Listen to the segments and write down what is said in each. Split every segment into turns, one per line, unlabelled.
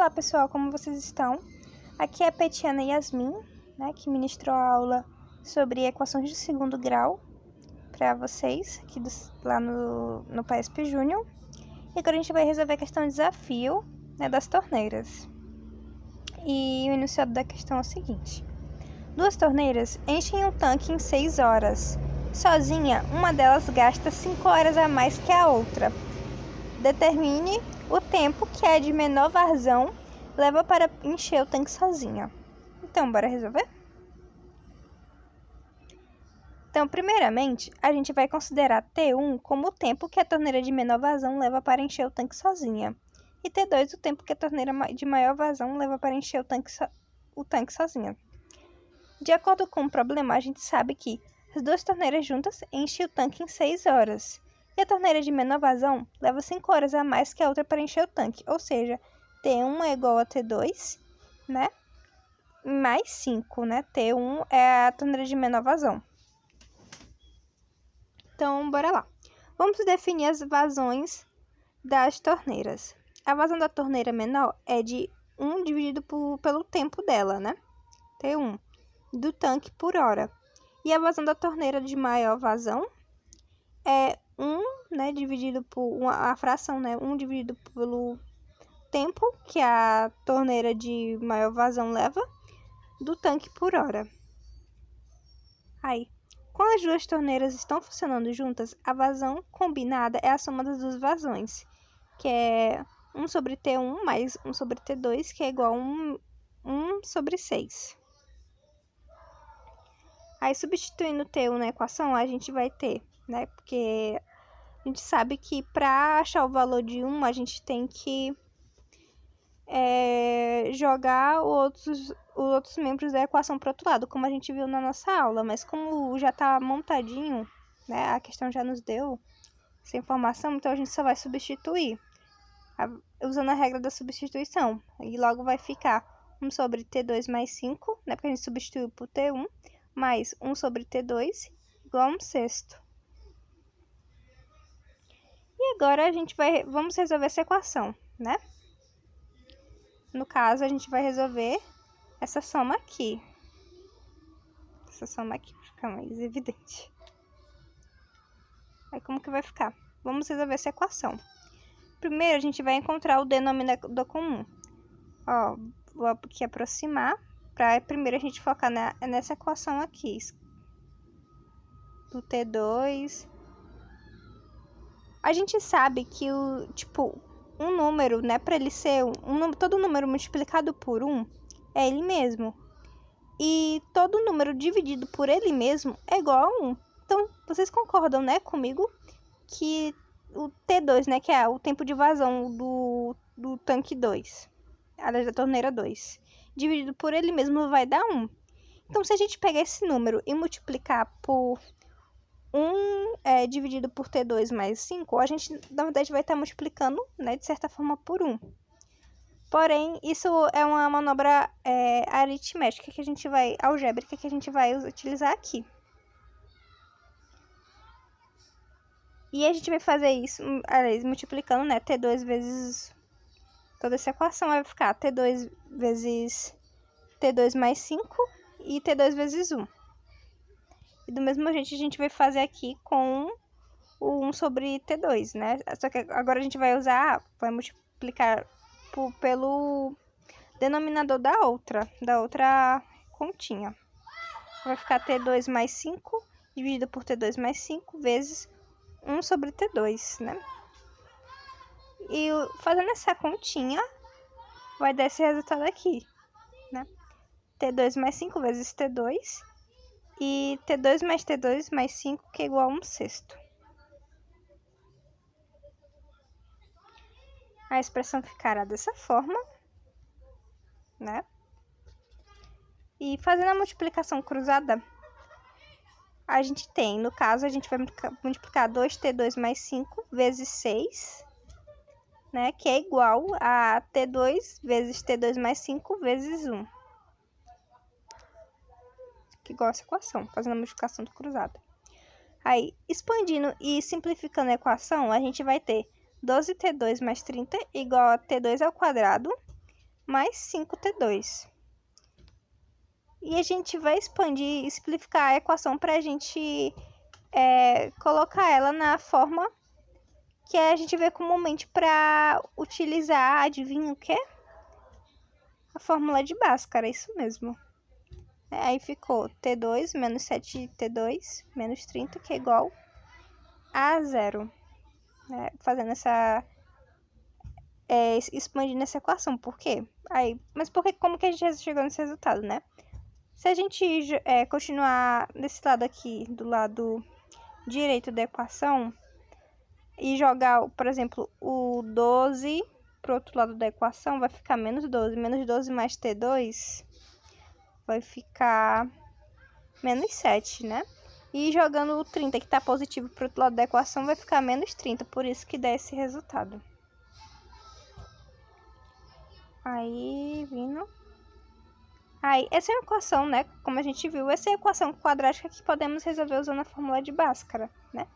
Olá pessoal, como vocês estão? Aqui é a Petiana Yasmin, que ministrou a aula sobre equações de segundo grau para vocês, aqui lá no PAESP Júnior. E agora a gente vai resolver a questão desafio das torneiras. E o enunciado da questão é o seguinte: duas torneiras enchem um tanque em 6 horas. Sozinha, uma delas gasta 5 horas a mais que a outra. Determine o tempo que a de menor vazão leva para encher o tanque sozinha. Então, bora resolver? Então, primeiramente, a gente vai considerar T1 como o tempo que a torneira de menor vazão leva para encher o tanque sozinha. E T2 o tempo que a torneira de maior vazão leva para encher o tanque sozinha. De acordo com o problema, a gente sabe que as duas torneiras juntas enchem o tanque em 6 horas. E a torneira de menor vazão leva 5 horas a mais que a outra para encher o tanque. Ou seja, T1 é igual a T2, mais 5, T1 é a torneira de menor vazão. Então, bora lá. Vamos definir as vazões das torneiras. A vazão da torneira menor é de 1 dividido pelo tempo dela, T1, do tanque por hora. E a vazão da torneira de maior vazão é 1, dividido por a fração, 1 dividido pelo tempo que a torneira de maior vazão leva do tanque por hora. Aí, quando as duas torneiras estão funcionando juntas, a vazão combinada é a soma das duas vazões, que é 1 sobre T1 mais 1 sobre T2, que é igual a 1 sobre 6. Aí, substituindo T1 na equação, a gente vai ter, porque a gente sabe que para achar o valor de 1, a gente tem que jogar os outros membros da equação para o outro lado, como a gente viu na nossa aula. Mas como já está montadinho, a questão já nos deu essa informação, então a gente só vai substituir usando a regra da substituição. E logo vai ficar 1 sobre T2 mais 5, porque a gente substituiu por T1, mais 1 sobre T2 igual a 1/6. E agora vamos resolver essa equação, No caso, a gente vai resolver essa soma aqui. Essa soma aqui para ficar mais evidente. Aí, como que vai ficar? Vamos resolver essa equação. Primeiro, a gente vai encontrar o denominador comum. Vou aqui aproximar, para primeiro a gente focar nessa equação aqui. Do T2. A gente sabe que um número, para ele ser todo número multiplicado por 1 é ele mesmo. E todo número dividido por ele mesmo é igual a 1. Então, vocês concordam, comigo que o T2, que é o tempo de vazão do tanque 2, aliás, da torneira 2, dividido por ele mesmo vai dar 1. Então, se a gente pegar esse número e multiplicar por 1 dividido por T2 mais 5, a gente, na verdade, vai estar multiplicando, de certa forma, por 1. Porém, isso é uma manobra aritmética algébrica que a gente vai utilizar aqui. E a gente vai fazer isso, aliás, multiplicando, T2 vezes toda essa equação, vai ficar T2 vezes T2 mais 5 e T2 vezes 1. E do mesmo jeito a gente vai fazer aqui com o 1 sobre T2, Só que agora a gente vai multiplicar pelo denominador da outra continha. Vai ficar T2 mais 5 dividido por T2 mais 5 vezes 1 sobre T2, E fazendo essa continha, vai dar esse resultado aqui, T2 mais 5 vezes T2 e T2 mais 5, que é igual a 1/6. A expressão ficará dessa forma, E fazendo a multiplicação cruzada, a gente tem, no caso, a gente vai multiplicar 2T2 mais 5 vezes 6, que é igual a T2 vezes T2 mais 5 vezes 1. Que igual essa equação, fazendo a multiplicação cruzada. Aí, expandindo e simplificando a equação, a gente vai ter 12T2 mais 30 igual a T2 ao quadrado mais 5T2. E a gente vai expandir e simplificar a equação para a gente colocar ela na forma que a gente vê comumente para utilizar, adivinha o quê? A fórmula de Bhaskara, isso mesmo. Aí ficou T2 menos 7T2 menos 30, que é igual a 0. Fazendo essa... expandindo essa equação. Por quê? Mas como que a gente chegou nesse resultado, né? Se a gente continuar desse lado aqui, do lado direito da equação, e jogar, por exemplo, o 12 pro outro lado da equação, vai ficar menos 12. Menos 12 mais T2 vai ficar menos 7, né? E jogando o 30, que tá positivo pro outro lado da equação, vai ficar menos 30. Por isso que dá esse resultado. Aí, vindo... Aí, essa é uma equação, né? Como a gente viu, essa é a equação quadrática que podemos resolver usando a fórmula de Bhaskara, né?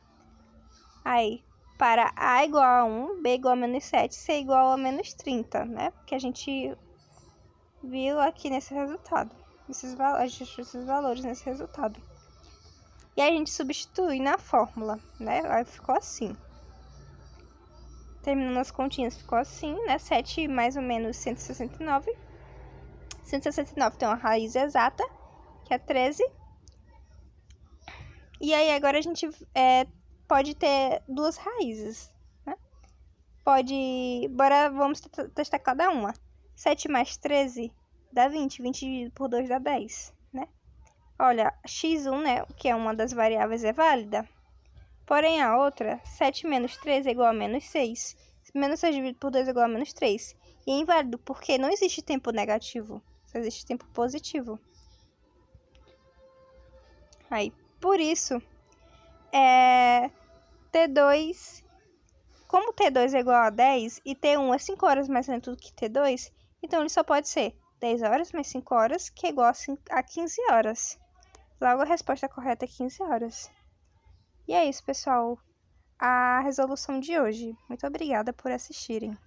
Aí, para A igual a 1, B igual a menos 7, C igual a menos 30, né? Que a gente viu aqui nesse resultado. Esses valores nesse resultado. E aí a gente substitui na fórmula, né? Aí ficou assim. Terminando as continhas, ficou assim, né? 7 mais ou menos 169. 169 tem uma raiz exata, que é 13. E aí agora a gente pode ter duas raízes, né? Vamos testar cada uma. 7 mais 13 dá 20. 20 dividido por 2 dá 10, né? Olha, x1, né, que é uma das variáveis, é válida. Porém, a outra, 7 menos 13 é igual a menos 6. Menos 6 dividido por 2 é igual a menos 3. E é inválido porque não existe tempo negativo, só existe tempo positivo. Aí, por isso, T2, como T2 é igual a 10 e T1 é 5 horas mais lento do que T2, então ele só pode ser 10 horas mais 5 horas, que é igual a 15 horas. Logo, a resposta correta é 15 horas. E é isso, pessoal. A resolução de hoje. Muito obrigada por assistirem.